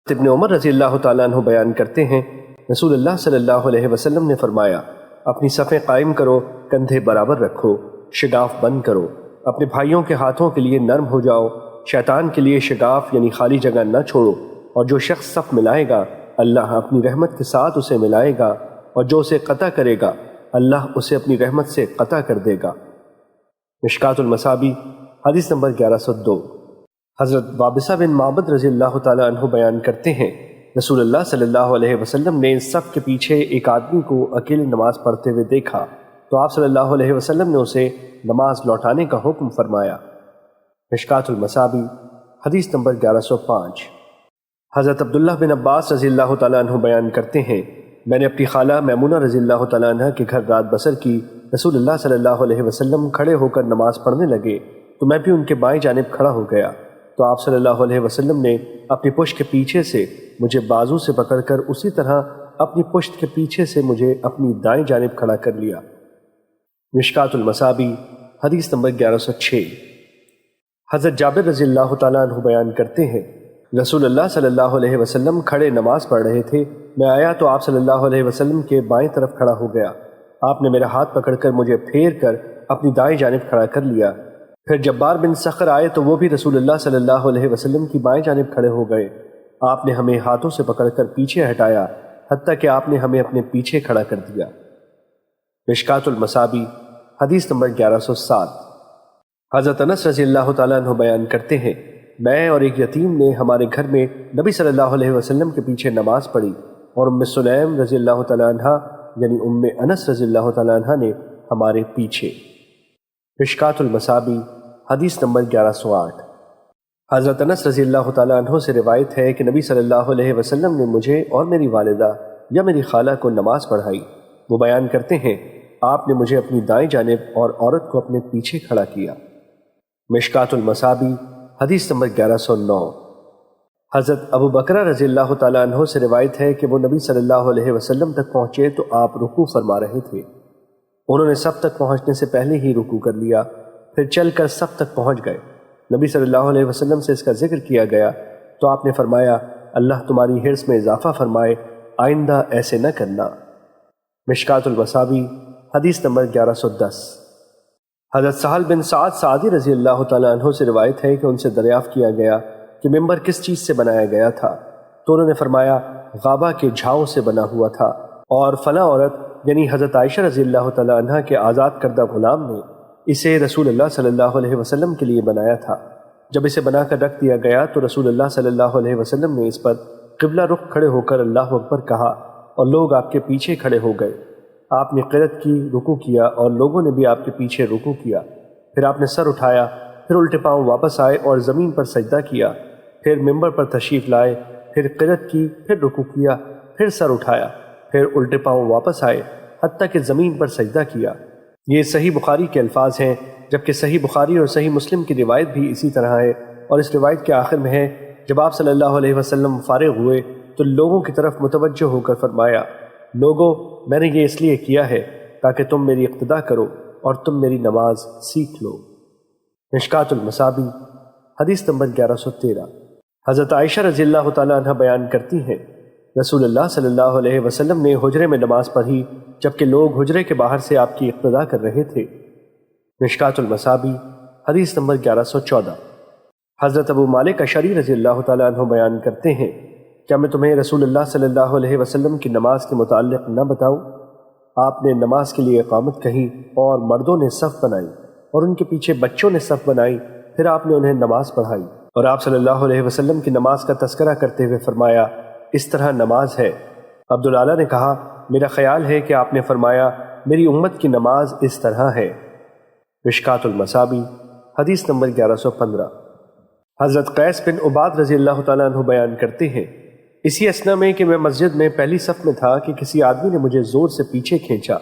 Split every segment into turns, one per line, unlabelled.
ابن عمر رضی اللہ تعالیٰ عنہ بیان کرتے ہیں، رسول اللہ صلی اللہ علیہ وسلم نے فرمایا، اپنی صفیں قائم کرو، کندھے برابر رکھو، شگاف بند کرو، اپنے بھائیوں کے ہاتھوں کے لیے نرم ہو جاؤ، شیطان کے لیے شگاف یعنی خالی جگہ نہ چھوڑو، اور جو شخص صف ملائے گا اللہ اپنی رحمت کے ساتھ اسے ملائے گا، اور جو اسے قطع کرے گا اللہ اسے اپنی رحمت سے قطع کر دے گا۔ مشکات المصابیح حدیث نمبر 1102۔ حضرت وابصہ بن معبد رضی اللہ تعالیٰ عنہ بیان کرتے ہیں، رسول اللہ صلی اللہ علیہ وسلم نے صف کے پیچھے ایک آدمی کو اکیلے نماز پڑھتے ہوئے دیکھا تو آپ صلی اللہ علیہ وسلم نے اسے نماز لوٹانے کا حکم فرمایا۔ مشکات المصابیح حدیث نمبر 1105۔ حضرت عبداللہ بن عباس رضی اللہ تعالیٰ عنہ بیان کرتے ہیں، میں نے اپنی خالہ میمونہ رضی اللہ تعالیٰ عنہ کے گھر رات بسر کی، رسول اللہ صلی اللہ علیہ وسلم کھڑے ہو کر نماز پڑھنے لگے تو میں بھی ان کے بائیں جانب کھڑا ہو گیا تو آپ صلی اللہ علیہ وسلم نے اپنی پشت کے پیچھے سے مجھے بازو سے پکڑ کر اسی طرح اپنی پشت کے پیچھے سے مجھے اپنی دائیں جانب کھڑا کر لیا۔ مشکات المصابیح حدیث نمبر 1106۔ حضرت جابر رضی اللہ تعالیٰ عنہ بیان کرتے ہیں، رسول اللہ صلی اللہ علیہ وسلم کھڑے نماز پڑھ رہے تھے، میں آیا تو آپ صلی اللہ علیہ وسلم کے بائیں طرف کھڑا ہو گیا، آپ نے میرا ہاتھ پکڑ کر مجھے پھیر کر اپنی دائیں جانب کھڑا کر لیا۔ پھر جبار بن صخر آئے تو وہ بھی رسول اللہ صلی اللہ علیہ وسلم کی بائیں جانب کھڑے ہو گئے، آپ نے ہمیں ہاتھوں سے پکڑ کر پیچھے ہٹایا حتیٰ کہ آپ نے ہمیں اپنے پیچھے کھڑا کر دیا۔ مشکات المصابیح حدیث نمبر 1107۔ حضرت انس رضی اللہ تعالیٰ عنہ بیان کرتے ہیں، میں اور ایک یتیم نے ہمارے گھر میں نبی صلی اللہ علیہ وسلم کے پیچھے نماز پڑھی اور ام سلیم رضی اللہ تعالیٰ عنہ یعنی ام انس رضی اللہ تعالیٰ عنہ نے ہمارے پیچھے۔ مشکات المصابیح حدیث نمبر 1108۔ حضرت انس رضی اللہ تعالیٰ عنہ سے روایت ہے کہ نبی صلی اللہ علیہ وسلم نے مجھے اور میری والدہ یا میری خالہ کو نماز پڑھائی۔ وہ بیان کرتے ہیں، آپ نے مجھے اپنی دائیں جانب اور عورت کو اپنے پیچھے کھڑا کیا۔ مشکات المصابیح حدیث نمبر 1109۔ حضرت ابو بکرہ رضی اللہ تعالیٰ عنہ سے روایت ہے کہ وہ نبی صلی اللہ علیہ وسلم تک پہنچے تو آپ رکوع فرما رہے تھے، انہوں نے صف تک پہنچنے سے پہلے ہی رکوع کر لیا، پھر چل کر صف تک پہنچ گئے۔ نبی صلی اللہ علیہ وسلم سے اس کا ذکر کیا گیا تو آپ نے فرمایا، اللہ تمہاری حرص میں اضافہ فرمائے، آئندہ ایسے نہ کرنا۔ مشکات المصابیح حدیث نمبر 1110۔ حضرت سہل بن سعد سعدی رضی اللہ تعالیٰ عنہ سے روایت ہے کہ ان سے دریافت کیا گیا کہ ممبر کس چیز سے بنایا گیا تھا تو انہوں نے فرمایا، غابہ کے جھاؤں سے بنا ہوا تھا، اور فلاں عورت یعنی حضرت عائشہ رضی اللہ تعالیٰ عنہ کے آزاد کردہ غلام نے اسے رسول اللہ صلی اللہ علیہ وسلم کے لیے بنایا تھا۔ جب اسے بنا کر رکھ دیا گیا تو رسول اللہ صلی اللہ علیہ وسلم نے اس پر قبلہ رخ کھڑے ہو کر اللہ اکبر کہا اور لوگ آپ کے پیچھے کھڑے ہو گئے۔ آپ نے قرأت کی، رکوع کیا اور لوگوں نے بھی آپ کے پیچھے رکوع کیا۔ پھر آپ نے سر اٹھایا، پھر الٹے پاؤں واپس آئے اور زمین پر سجدہ کیا، پھر ممبر پر تشریف لائے، پھر قرأت کی، پھر رکوع کیا، پھر سر اٹھایا، پھر الٹے پاؤں واپس آئے حتیٰ کہ زمین پر سجدہ کیا۔ یہ صحیح بخاری کے الفاظ ہیں، جبکہ صحیح بخاری اور صحیح مسلم کی روایت بھی اسی طرح ہے، اور اس روایت کے آخر میں ہے، جب آپ صلی اللہ علیہ وسلم فارغ ہوئے تو لوگوں کی طرف متوجہ ہو کر فرمایا، لوگوں میں نے یہ اس لیے کیا ہے تاکہ تم میری اقتداء کرو اور تم میری نماز سیکھ لو۔ مشکات المصابیح حدیث نمبر 1113۔ حضرت عائشہ رضی اللہ تعالیٰ عنہ بیان کرتی ہیں، رسول اللہ صلی اللہ علیہ وسلم نے حجرے میں نماز پڑھی جبکہ لوگ حجرے کے باہر سے آپ کی اقتداء کر رہے تھے۔ مشکات المصابیح حدیث نمبر 1114۔ حضرت ابو مالک اشعری رضی اللہ تعالیٰ عنہ بیان کرتے ہیں، کیا میں تمہیں رسول اللہ صلی اللہ علیہ وسلم کی نماز کے متعلق نہ بتاؤں؟ آپ نے نماز کے لیے اقامت کہی اور مردوں نے صف بنائی اور ان کے پیچھے بچوں نے صف بنائی، پھر آپ نے انہیں نماز پڑھائی اور آپ صلی اللہ علیہ وسلم کی نماز کا تذکرہ کرتے ہوئے فرمایا، اس طرح نماز ہے۔ عبدالعالی نے کہا، میرا خیال ہے کہ آپ نے فرمایا میری امت کی نماز اس طرح ہے۔ مشکات المصابیح حدیث نمبر 1115۔ حضرت قیس بن عباد رضی اللہ تعالیٰ عنہ بیان کرتے ہیں، اسی اثنا میں کہ میں مسجد میں پہلی صف میں تھا کہ کسی آدمی نے مجھے زور سے پیچھے کھینچا،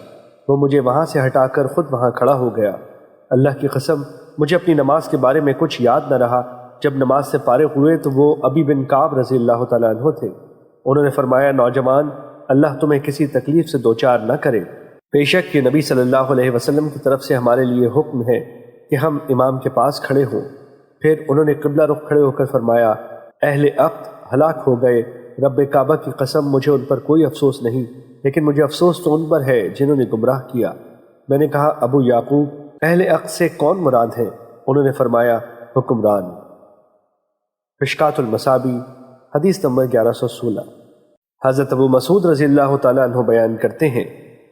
وہ مجھے وہاں سے ہٹا کر خود وہاں کھڑا ہو گیا۔ اللہ کی قسم مجھے اپنی نماز کے بارے میں کچھ یاد نہ رہا۔ جب نماز سے فارغ ہوئے تو وہ ابی بن کعب رضی اللہ تعالیٰ عنہ تھے، انہوں نے فرمایا، نوجوان، اللہ تمہیں کسی تکلیف سے دوچار نہ کرے، بے شک کہ نبی صلی اللہ علیہ وسلم کی طرف سے ہمارے لیے حکم ہے کہ ہم امام کے پاس کھڑے ہوں۔ پھر انہوں نے قبلہ رخ کھڑے ہو کر فرمایا، اہل عقد ہلاک ہو گئے۔ رب کعبہ کی قسم، مجھے ان پر کوئی افسوس نہیں، لیکن مجھے افسوس تو ان پر ہے جنہوں نے گمراہ کیا۔ میں نے کہا ابو یعقوب، اہل عقد سے کون مراد ہیں؟ انہوں نے فرمایا حکمران۔ مشکوٰۃ المصابیح حدیث نمبر 1116۔ حضرت ابو مسعود رضی اللہ تعالیٰ عنہ بیان کرتے ہیں،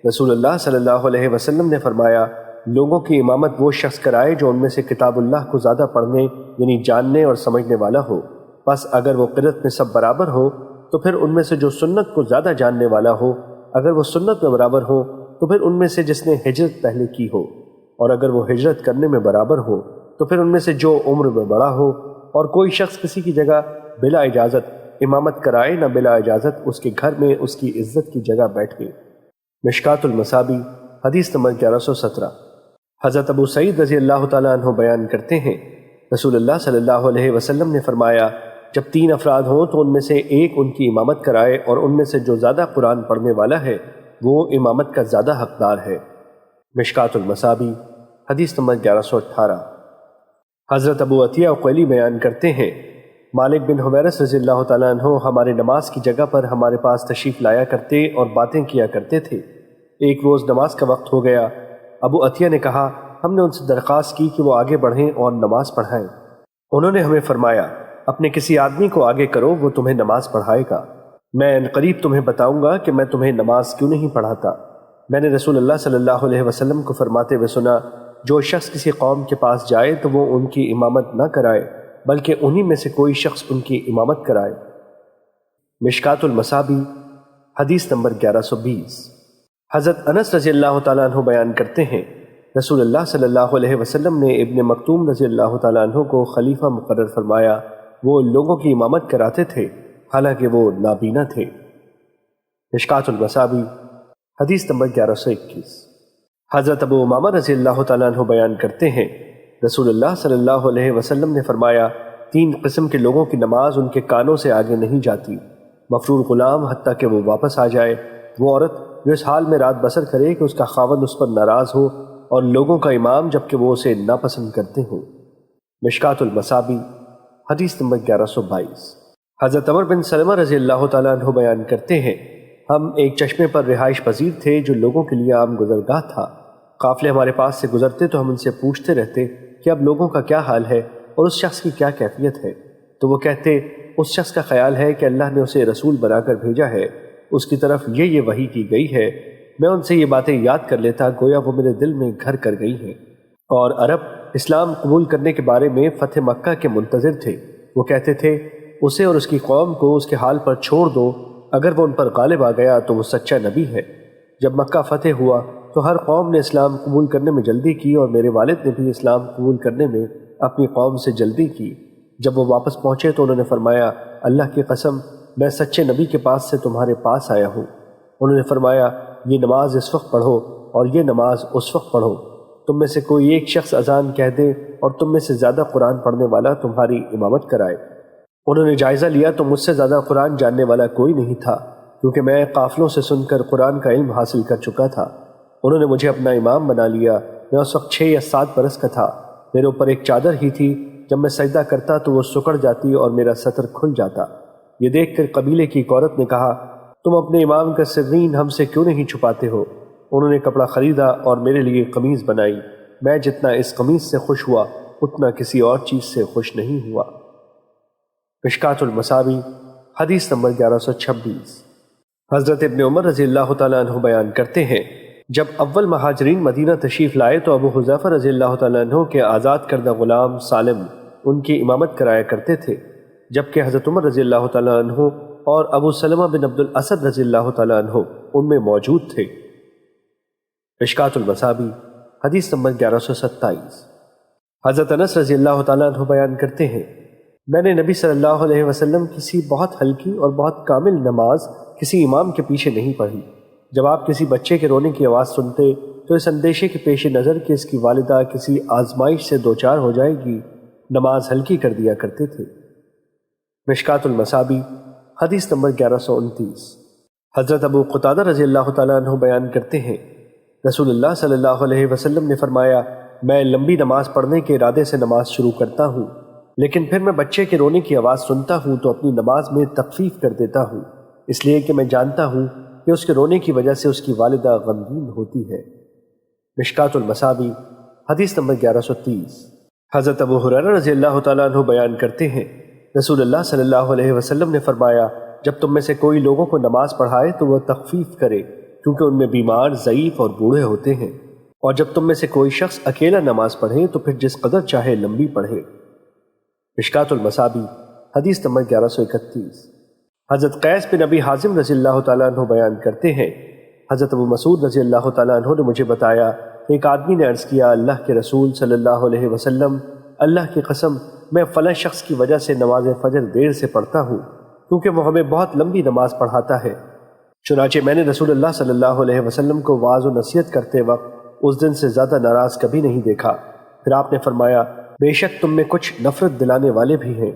رسول اللہ صلی اللہ علیہ وسلم نے فرمایا، لوگوں کی امامت وہ شخص کرائے جو ان میں سے کتاب اللہ کو زیادہ پڑھنے یعنی جاننے اور سمجھنے والا ہو۔ بس اگر وہ قرأت میں سب برابر ہو تو پھر ان میں سے جو سنت کو زیادہ جاننے والا ہو، اگر وہ سنت میں برابر ہو تو پھر ان میں سے جس نے ہجرت پہلے کی ہو، اور اگر وہ ہجرت کرنے میں برابر ہو تو پھر ان میں سے جو عمر میں بڑا ہو، اور کوئی شخص کسی کی جگہ بلا اجازت امامت کرائے نہ بلا اجازت اس کے گھر میں اس کی عزت کی جگہ بیٹھے۔ مشکوٰۃ المصابیح حدیث نمبر 1117۔ حضرت ابو سعید رضی اللہ تعالیٰ عنہ بیان کرتے ہیں، رسول اللہ صلی اللہ علیہ وسلم نے فرمایا، جب 3 افراد ہوں تو ان میں سے ایک ان کی امامت کرائے، اور ان میں سے جو زیادہ قرآن پڑھنے والا ہے وہ امامت کا زیادہ حقدار ہے۔ مشکوٰۃ المصابیح حدیث نمبر 1118۔ حضرت ابو عطیہ عقیلی بیان کرتے ہیں، مالک بن حویرث رضی اللہ تعالیٰ عنہ ہمارے نماز کی جگہ پر ہمارے پاس تشریف لایا کرتے اور باتیں کیا کرتے تھے۔ ایک روز نماز کا وقت ہو گیا۔ ابو عطیہ نے کہا، ہم نے ان سے درخواست کی کہ وہ آگے بڑھیں اور نماز پڑھائیں۔ انہوں نے ہمیں فرمایا، اپنے کسی آدمی کو آگے کرو، وہ تمہیں نماز پڑھائے گا۔ میں عنقریب تمہیں بتاؤں گا کہ میں تمہیں نماز کیوں نہیں پڑھاتا۔ میں نے رسول اللہ صلی اللہ علیہ وسلم کو فرماتے ہوئے سنا، جو شخص کسی قوم کے پاس جائے تو وہ ان کی امامت نہ کرائے، بلکہ انہی میں سے کوئی شخص ان کی امامت کرائے۔ مشکوٰۃ المصابیح حدیث نمبر 1120۔ حضرت انس رضی اللہ تعالیٰ عنہ بیان کرتے ہیں، رسول اللہ صلی اللہ علیہ وسلم نے ابن مکتوم رضی اللہ تعالیٰ عنہ کو خلیفہ مقرر فرمایا۔ وہ لوگوں کی امامت کراتے تھے حالانکہ وہ نابینا تھے۔ مشکوٰۃ المصابیح حدیث نمبر 1121۔ حضرت ابو امامہ رضی اللہ تعالیٰ عنہ بیان کرتے ہیں، رسول اللہ صلی اللہ علیہ وسلم نے فرمایا، 3 قسم کے لوگوں کی نماز ان کے کانوں سے آگے نہیں جاتی، مفرور غلام حتیٰ کہ وہ واپس آ جائے، وہ عورت جو اس حال میں رات بسر کرے کہ اس کا خاوند اس پر ناراض ہو، اور لوگوں کا امام جبکہ وہ اسے ناپسند کرتے ہوں۔ مشکوٰۃ المصابیح حدیث نمبر 1122۔ حضرت عمر بن سلمہ رضی اللہ تعالیٰ عنہ بیان کرتے ہیں، ہم ایک چشمے پر رہائش پذیر تھے جو لوگوں کے لیے عام گزرگاہ تھا۔ قافلے ہمارے پاس سے گزرتے تو ہم ان سے پوچھتے رہتے کہ اب لوگوں کا کیا حال ہے اور اس شخص کی کیا کیفیت ہے، تو وہ کہتے، اس شخص کا خیال ہے کہ اللہ نے اسے رسول بنا کر بھیجا ہے، اس کی طرف یہ وحی کی گئی ہے۔ میں ان سے یہ باتیں یاد کر لیتا گویا وہ میرے دل میں گھر کر گئی ہیں۔ اور عرب اسلام قبول کرنے کے بارے میں فتح مکہ کے منتظر تھے۔ وہ کہتے تھے، اسے اور اس کی قوم کو اس کے حال پر چھوڑ دو، اگر وہ ان پر غالب آ گیا تو وہ سچا نبی ہے۔ جب مکہ فتح ہوا تو ہر قوم نے اسلام قبول کرنے میں جلدی کی، اور میرے والد نے بھی اسلام قبول کرنے میں اپنی قوم سے جلدی کی۔ جب وہ واپس پہنچے تو انہوں نے فرمایا، اللہ کی قسم، میں سچے نبی کے پاس سے تمہارے پاس آیا ہوں۔ انہوں نے فرمایا، یہ نماز اس وقت پڑھو اور یہ نماز اس وقت پڑھو۔ تم میں سے کوئی ایک شخص اذان کہہ دے اور تم میں سے زیادہ قرآن پڑھنے والا تمہاری امامت کرائے۔ انہوں نے جائزہ لیا تو مجھ سے زیادہ قرآن جاننے والا کوئی نہیں تھا، کیونکہ میں قافلوں سے سن کر قرآن کا علم حاصل کر چکا تھا۔ انہوں نے مجھے اپنا امام بنا لیا۔ میں اس وقت 6 یا 7 برس کا تھا۔ میرے اوپر ایک چادر ہی تھی، جب میں سجدہ کرتا تو وہ سکڑ جاتی اور میرا سطر کھل جاتا۔ یہ دیکھ کر قبیلے کی ایک عورت نے کہا، تم اپنے امام کا سرین ہم سے کیوں نہیں چھپاتے ہو؟ انہوں نے کپڑا خریدا اور میرے لیے قمیض بنائی۔ میں جتنا اس قمیض سے خوش ہوا اتنا کسی اور چیز سے خوش نہیں ہوا۔ مشکوٰۃ المصابیح حدیث نمبر 1126۔ حضرت ابن عمر رضی اللہ تعالیٰ عنہ بیان کرتے ہیں، جب اول مہاجرین مدینہ تشریف لائے تو ابو حذیفہ رضی اللہ تعالیٰ عنہ کے آزاد کردہ غلام سالم ان کی امامت کرایا کرتے تھے، جبکہ حضرت عمر رضی اللہ تعالیٰ عنہ اور ابو سلمہ بن عبد الاسد رضی اللہ تعالیٰ عنہ ان میں موجود تھے۔ مشکوٰۃ المصابیح حدیث نمبر 1127۔ حضرت انس رضی اللہ تعالیٰ عنہ بیان کرتے ہیں، میں نے نبی صلی اللہ علیہ وسلم کسی بہت ہلکی اور بہت کامل نماز کسی امام کے پیچھے نہیں پڑھی۔ جب آپ کسی بچے کے رونے کی آواز سنتے تو اس اندیشے کے پیش نظر کہ اس کی والدہ کسی آزمائش سے دوچار ہو جائے گی، نماز ہلکی کر دیا کرتے تھے۔ مشکوٰۃ المصابیح حدیث نمبر 1129۔ حضرت ابو قتادہ رضی اللہ تعالیٰ عنہ بیان کرتے ہیں، رسول اللہ صلی اللہ علیہ وسلم نے فرمایا، میں لمبی نماز پڑھنے کے ارادے سے نماز شروع کرتا ہوں، لیکن پھر میں بچے کے رونے کی آواز سنتا ہوں تو اپنی نماز میں تخفیف کر دیتا ہوں، اس لیے کہ میں جانتا ہوں کہ اس کے رونے کی وجہ سے اس کی والدہ غمگین ہوتی ہے۔ مشکات المصابیح حدیث نمبر 1130۔ حضرت ابو ہریرہ رضی اللہ تعالیٰ عنہ بیان کرتے ہیں، رسول اللہ صلی اللہ علیہ وسلم نے فرمایا، جب تم میں سے کوئی لوگوں کو نماز پڑھائے تو وہ تخفیف کرے، کیونکہ ان میں بیمار، ضعیف اور بوڑھے ہوتے ہیں، اور جب تم میں سے کوئی شخص اکیلا نماز پڑھے تو پھر جس قدر چاہے لمبی پڑھے۔ مشکات المصابیح حدیث نمبر 1131۔ حضرت قیس بن ابی حازم رضی اللہ تعالیٰ عنہ بیان کرتے ہیں، حضرت ابو مسعود رضی اللہ تعالیٰ عنہ نے مجھے بتایا کہ ایک آدمی نے عرض کیا، اللہ کے رسول صلی اللہ علیہ وسلم، اللہ کی قسم میں فلاں شخص کی وجہ سے نماز فجر دیر سے پڑھتا ہوں، کیونکہ وہ ہمیں بہت لمبی نماز پڑھاتا ہے۔ چنانچہ میں نے رسول اللہ صلی اللہ علیہ وسلم کو وعظ و نصیحت کرتے وقت اس دن سے زیادہ ناراض کبھی نہیں دیکھا۔ پھر آپ نے فرمایا، بے شک تم میں کچھ نفرت دلانے والے بھی ہیں،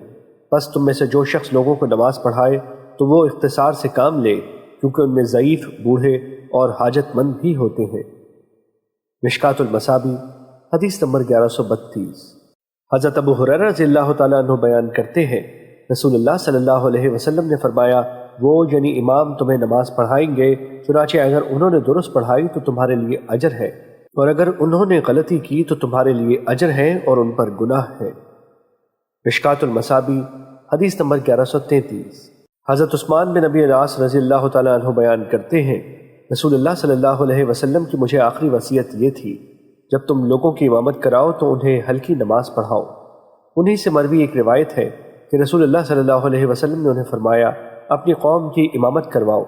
بس تم میں سے جو شخص لوگوں کو نماز پڑھائے تو وہ اختصار سے کام لے، کیونکہ ان میں ضعیف، بوڑھے اور حاجت مند بھی ہوتے ہیں۔ مشکات المصابیح حدیث نمبر 1132۔ حضرت ابو ہریرہ رضی اللہ تعالیٰ عنہ بیان کرتے ہیں، رسول اللہ صلی اللہ علیہ وسلم نے فرمایا، وہ یعنی امام تمہیں نماز پڑھائیں گے، چنانچہ اگر انہوں نے درست پڑھائی تو تمہارے لیے اجر ہے، اور اگر انہوں نے غلطی کی تو تمہارے لیے اجر ہے اور ان پر گناہ ہے۔ مشکات المصابیح حدیث نمبر 1133۔ حضرت عثمان بن ابی العاص رضی اللہ تعالیٰ عنہ بیان کرتے ہیں، رسول اللہ صلی اللہ علیہ وسلم کی مجھے آخری وصیت یہ تھی، جب تم لوگوں کی امامت کراؤ تو انہیں ہلکی نماز پڑھاؤ۔ انہی سے مروی ایک روایت ہے کہ رسول اللہ صلی اللہ علیہ وسلم نے انہیں فرمایا، اپنی قوم کی امامت کرواؤ۔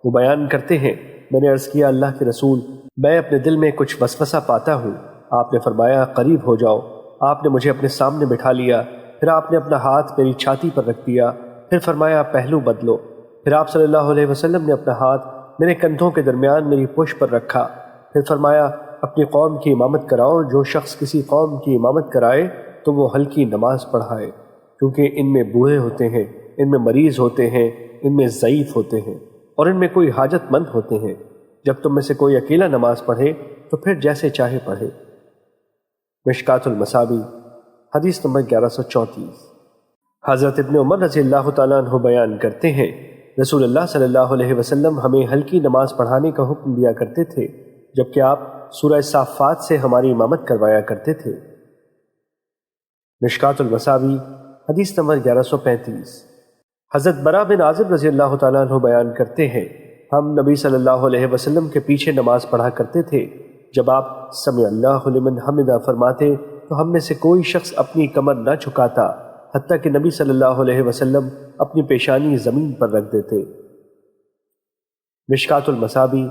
وہ بیان کرتے ہیں، میں نے عرض کیا، اللہ کے رسول، میں اپنے دل میں کچھ وسوسہ پاتا ہوں۔ آپ نے فرمایا، قریب ہو جاؤ۔ آپ نے مجھے اپنے سامنے بٹھا لیا، پھر آپ نے اپنا ہاتھ میری چھاتی پر رکھ دیا، پھر فرمایا، پہلو بدلو۔ پھر آپ صلی اللہ علیہ وسلم نے اپنا ہاتھ میرے کندھوں کے درمیان میری پشت پر رکھا، پھر فرمایا، اپنی قوم کی امامت کراؤ۔ جو شخص کسی قوم کی امامت کرائے تو وہ ہلکی نماز پڑھائے، کیونکہ ان میں بوڑھے ہوتے ہیں، ان میں مریض ہوتے ہیں، ان میں ضعیف ہوتے ہیں، اور ان میں کوئی حاجت مند ہوتے ہیں۔ جب تم میں سے کوئی اکیلا نماز پڑھے تو پھر جیسے چاہے پڑھے۔ مشکات المصابیح حدیث نمبر 1134۔ حضرت ابن عمر رضی اللہ تعالیٰ عنہ بیان کرتے ہیں، رسول اللہ صلی اللہ علیہ وسلم ہمیں ہلکی نماز پڑھانے کا حکم دیا کرتے تھے، جبکہ آپ سورہ صافات سے ہماری امامت کروایا کرتے تھے۔ مشکات المصابیح حدیث نمبر 1135۔ حضرت برا بن عازب رضی اللہ تعالیٰ عنہ بیان کرتے ہیں، ہم نبی صلی اللہ علیہ وسلم کے پیچھے نماز پڑھا کرتے تھے، جب آپ سمع اللہ لمن حمدہ فرماتے تو ہم میں سے کوئی شخص اپنی کمر نہ جھکاتا، حتیٰ کہ نبی صلی اللہ علیہ وسلم اپنی پیشانی زمین پر رکھ دیتے۔ مشکات المصابیح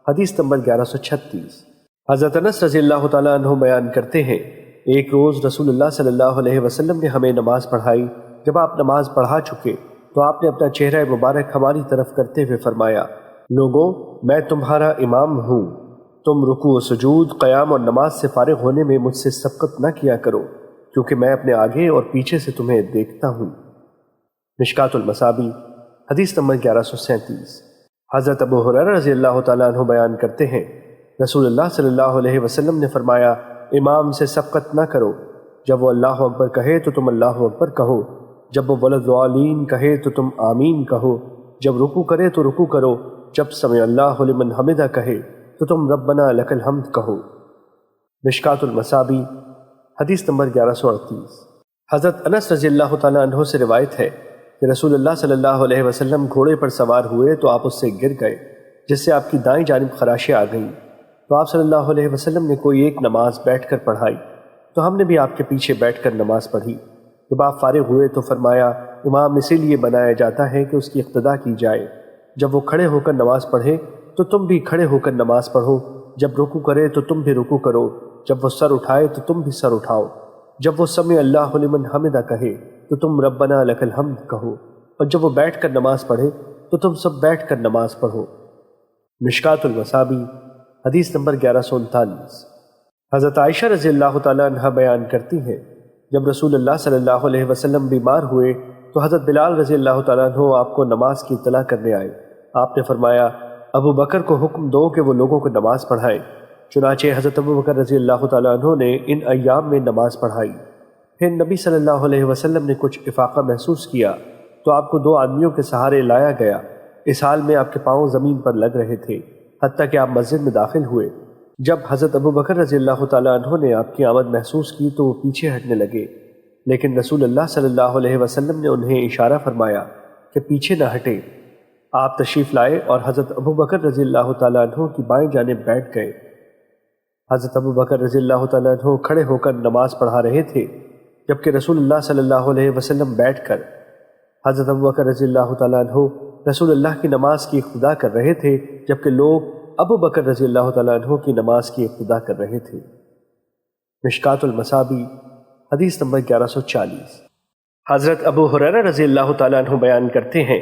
حدیث نمبر 1136۔ حضرت انس رضی اللہ تعالیٰ عنہ بیان کرتے ہیں، ایک روز رسول اللہ صلی اللہ علیہ وسلم نے ہمیں نماز پڑھائی۔ جب آپ نماز پڑھا چکے تو آپ نے اپنا چہرہ مبارک ہماری طرف کرتے ہوئے فرمایا، لوگوں، میں تمہارا امام ہوں، تم رکوع و سجود، قیام اور نماز سے فارغ ہونے میں مجھ سے سبقت نہ کیا کرو، کیونکہ میں اپنے آگے اور پیچھے سے تمہیں دیکھتا ہوں۔ مشکات المصابیح حدیث نمبر 1137۔ حضرت ابو ہریرہ رضی اللہ تعالیٰ عنہ بیان کرتے ہیں، رسول اللہ صلی اللہ علیہ وسلم نے فرمایا، امام سے سبقت نہ کرو، جب وہ اللہ اکبر کہے تو تم اللہ اکبر کہو، جب وہ ولضالین کہے تو تم آمین کہو، جب رکوع کرے تو رکوع کرو، جب سمع اللہ لمن حمدہ کہے تو تم ربنا لک الحمد کہو۔ مشکات المصابیح حدیث نمبر 1138۔ حضرت انس رضی اللہ تعالیٰ عنہ سے روایت ہے کہ رسول اللہ صلی اللہ علیہ وسلم گھوڑے پر سوار ہوئے تو آپ اس سے گر گئے، جس سے آپ کی دائیں جانب خراشیں آ گئیں، تو آپ صلی اللہ علیہ وسلم نے کوئی ایک نماز بیٹھ کر پڑھائی، تو ہم نے بھی آپ کے پیچھے بیٹھ کر نماز پڑھی۔ جب آپ فارغ ہوئے تو فرمایا، امام اسی لیے بنایا جاتا ہے کہ اس کی اقتداء کی جائے، جب وہ کھڑے ہو کر نماز پڑھے تو تم بھی کھڑے ہو کر نماز پڑھو، جب رکوع کرے تو تم بھی رکوع کرو، جب وہ سر اٹھائے تو تم بھی سر اٹھاؤ، جب وہ سمع اللہ لمن حمدہ کہے تو تم ربنا لک الحمد کہو، اور جب وہ بیٹھ کر نماز پڑھے تو تم سب بیٹھ کر نماز پڑھو۔ مشکات المصابیح حدیث نمبر 1139۔ حضرت عائشہ رضی اللہ تعالیٰ عنہ بیان کرتی ہیں، جب رسول اللہ صلی اللہ علیہ وسلم بیمار ہوئے تو حضرت بلال رضی اللہ تعالیٰ عنہ آپ کو نماز کی اطلاع کرنے آئے۔ آپ نے فرمایا، ابو بکر کو حکم دو کہ وہ لوگوں کو نماز پڑھائیں۔ چنانچہ حضرت ابو بکر رضی اللہ تعالیٰ عنہ نے ان ایام میں نماز پڑھائی۔ پھر نبی صلی اللہ علیہ وسلم نے کچھ افاقہ محسوس کیا تو آپ کو 2 آدمیوں کے سہارے لایا گیا۔ اس حال میں آپ کے پاؤں زمین پر لگ رہے تھے، حتیٰ کہ آپ مسجد میں داخل ہوئے۔ جب حضرت ابو بکر رضی اللہ تعالیٰ عنہ نے آپ کی آمد محسوس کی تو وہ پیچھے ہٹنے لگے، لیکن رسول اللہ صلی اللہ علیہ وسلم نے انہیں اشارہ فرمایا کہ پیچھے نہ ہٹیں۔ آپ تشریف لائے اور حضرت ابو بکر رضی اللہ تعالیٰ عنہ کی بائیں جانب بیٹھ گئے۔ حضرت ابو بکر رضی اللہ تعالیٰ عنہ کھڑے ہو کر نماز پڑھا رہے تھے، جبکہ رسول اللہ صلی اللہ علیہ وسلم بیٹھ کر حضرت ابو بکر رضی اللہ تعالیٰ عنہ رسول اللہ کی نماز کی اقتداء کر رہے تھے، جبکہ لوگ ابو بکر رضی اللہ تعالیٰ عنہ کی نماز کی اقتداء کر رہے تھے۔ مشکات المصابیح حدیث نمبر 1140۔ حضرت ابو ہریرہ رضی اللہ تعالیٰ عنہ بیان کرتے ہیں،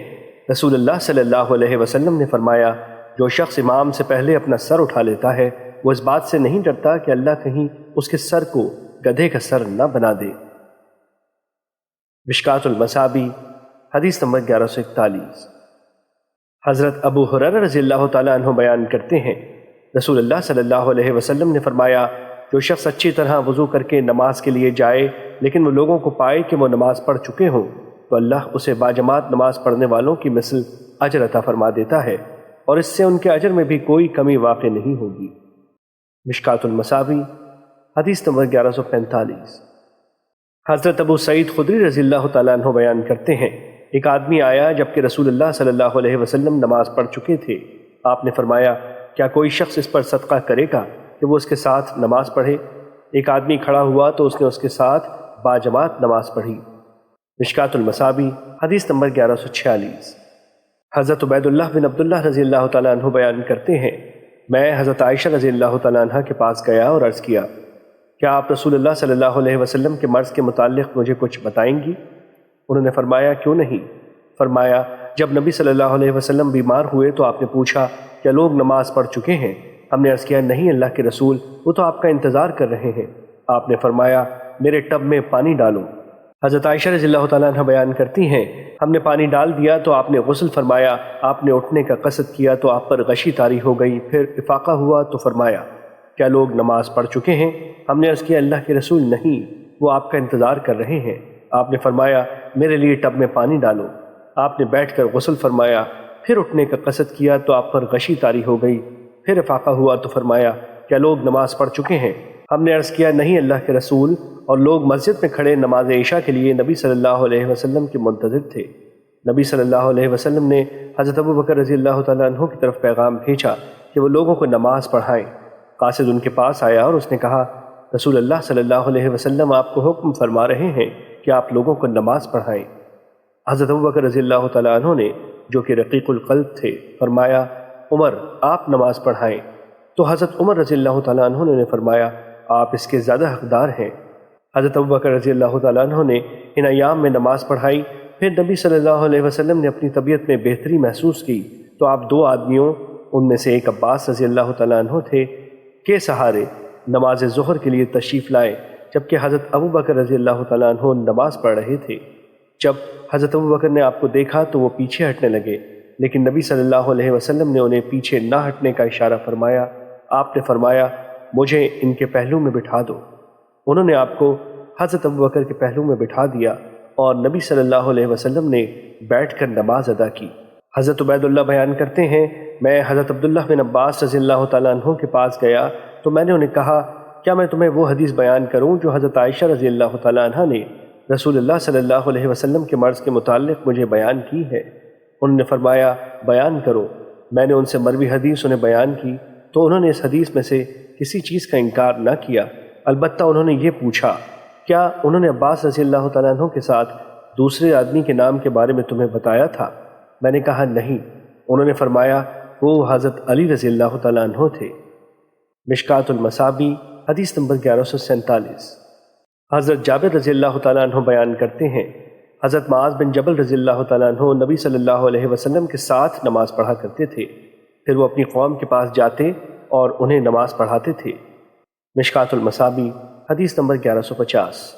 رسول اللہ صلی اللہ علیہ وسلم نے فرمایا، جو شخص امام سے پہلے اپنا سر اٹھا لیتا ہے وہ اس بات سے نہیں ڈرتا کہ اللہ کہیں اس کے سر کو گدھے کا سر نہ بنا دے۔ مشکات المصابیح حدیث نمبر 1141۔ حضرت ابو ہریرہ رضی اللہ تعالیٰ عنہ بیان کرتے ہیں، رسول اللہ صلی اللہ علیہ وسلم نے فرمایا، جو شخص اچھی طرح وضو کر کے نماز کے لیے جائے لیکن وہ لوگوں کو پائے کہ وہ نماز پڑھ چکے ہوں تو اللہ اسے باجماعت نماز پڑھنے والوں کی مثل اجر عطا فرما دیتا ہے، اور اس سے ان کے اجر میں بھی کوئی کمی واقع نہیں ہوگی۔ مشکات المصابیح حدیث نمبر 1145۔ حضرت ابو سعید خدری رضی اللہ تعالیٰ عنہ بیان کرتے ہیں، ایک آدمی آیا جبکہ رسول اللہ صلی اللہ علیہ وسلم نماز پڑھ چکے تھے۔ آپ نے فرمایا، کیا کوئی شخص اس پر صدقہ کرے گا کہ وہ اس کے ساتھ نماز پڑھے؟ ایک آدمی کھڑا ہوا تو اس نے اس کے ساتھ باجماعت نماز پڑھی۔ مشکات المصابیح حدیث نمبر 1146۔ حضرت عبید اللہ بن عبداللہ رضی اللہ تعالیٰ عنہ بیان کرتے ہیں، میں حضرت عائشہ رضی اللہ تعالیٰ عنہ کے پاس گیا اور عرض کیا، کیا آپ رسول اللہ صلی اللہ علیہ وسلم کے مرض کے متعلق مجھے کچھ بتائیں گی؟ انہوں نے فرمایا، کیوں نہیں؟ فرمایا، جب نبی صلی اللہ علیہ وسلم بیمار ہوئے تو آپ نے پوچھا، کیا لوگ نماز پڑھ چکے ہیں؟ ہم نے عرض کیا، نہیں اللہ کے رسول، وہ تو آپ کا انتظار کر رہے ہیں۔ آپ نے فرمایا، میرے ٹب میں پانی ڈالو۔ حضرت عائشہ رضی اللہ تعالیٰ عنہ بیان کرتی ہیں، ہم نے پانی ڈال دیا تو آپ نے غسل فرمایا، آپ نے اٹھنے کا قصد کیا تو آپ پر غشی طاری ہو گئی، پھر افاقہ ہوا تو فرمایا، کیا لوگ نماز پڑھ چکے ہیں؟ ہم نے عرض کیا، اللہ کے رسول نہیں، وہ آپ کا انتظار کر رہے ہیں۔ آپ نے فرمایا، میرے لیے ٹب میں پانی ڈالو۔ آپ نے بیٹھ کر غسل فرمایا، پھر اٹھنے کا قصد کیا تو آپ پر غشی طاری ہو گئی، پھر افاقہ ہوا تو فرمایا، کیا لوگ نماز پڑھ چکے ہیں؟ ہم نے عرض کیا، نہیں اللہ کے رسول، اور لوگ مسجد میں کھڑے نماز عشاء کے لیے نبی صلی اللہ علیہ وسلم کے منتظر تھے۔ نبی صلی اللہ علیہ وسلم نے حضرت ابو بکر رضی اللہ تعالیٰ عنہ کی طرف پیغام بھیجا کہ وہ لوگوں کو نماز پڑھائیں۔ قاصد ان کے پاس آیا اور اس نے کہا، رسول اللہ صلی اللہ علیہ وسلم آپ کو حکم فرما رہے ہیں کہ آپ لوگوں کو نماز پڑھائیں۔ حضرت ابو بکر رضی اللہ تعالیٰ عنہ نے، جو کہ رقیق القلب تھے، فرمایا، عمر آپ نماز پڑھائیں۔ تو حضرت عمر رضی اللہ تعالیٰ عنہ نے فرمایا، آپ اس کے زیادہ حقدار ہیں۔ حضرت ابو بکر رضی اللہ تعالیٰ عنہ نے ان ایام میں نماز پڑھائی۔ پھر نبی صلی اللہ علیہ وسلم نے اپنی طبیعت میں بہتری محسوس کی تو آپ 2 آدمیوں، ان میں سے ایک عباس رضی اللہ تعالیٰ عنہ تھے، کے سہارے نماز ظہر کے لیے تشریف لائے، جبکہ حضرت ابو بکر رضی اللہ تعالیٰ عنہ نماز پڑھ رہے تھے۔ جب حضرت ابو بکر نے آپ کو دیکھا تو وہ پیچھے ہٹنے لگے، لیکن نبی صلی اللہ علیہ وسلم نے انہیں پیچھے نہ ہٹنے کا اشارہ فرمایا۔ آپ نے فرمایا، مجھے ان کے پہلو میں بٹھا دو۔ انہوں نے آپ کو حضرت ابو بکر کے پہلو میں بٹھا دیا اور نبی صلی اللہ علیہ وسلم نے بیٹھ کر نماز ادا کی۔ حضرت عبید اللہ بیان کرتے ہیں، میں حضرت عبداللہ بن عباس رضی اللہ تعالیٰ عنہ کے پاس گیا تو میں نے انہیں کہا، کیا میں تمہیں وہ حدیث بیان کروں جو حضرت عائشہ رضی اللہ تعالیٰ عنہ نے رسول اللہ صلی اللہ علیہ وسلم کے مرض کے متعلق مجھے بیان کی ہے؟ انہوں نے فرمایا، بیان کرو۔ میں نے ان سے مروی حدیث انہیں بیان کی تو انہوں نے اس حدیث میں سے کسی چیز کا انکار نہ کیا، البتہ انہوں نے یہ پوچھا، کیا انہوں نے عباس رضی اللہ تعالیٰ عنہ کے ساتھ دوسرے آدمی کے نام کے بارے میں تمہیں بتایا تھا؟ میں نے کہا نہیں۔ انہوں نے فرمایا، وہ حضرت علی رضی اللہ تعالیٰ عنہ تھے۔ مشکات المصابیح حدیث نمبر 1147۔ حضرت جابر رضی اللہ تعالیٰ عنہ بیان کرتے ہیں، حضرت معاذ بن جبل رضی اللہ تعالیٰ عنہ نبی صلی اللہ علیہ وسلم کے ساتھ نماز پڑھا کرتے تھے، پھر وہ اپنی قوم کے پاس جاتے اور انہیں نماز پڑھاتے تھے۔ مشکات المصابیح حدیث نمبر 1150۔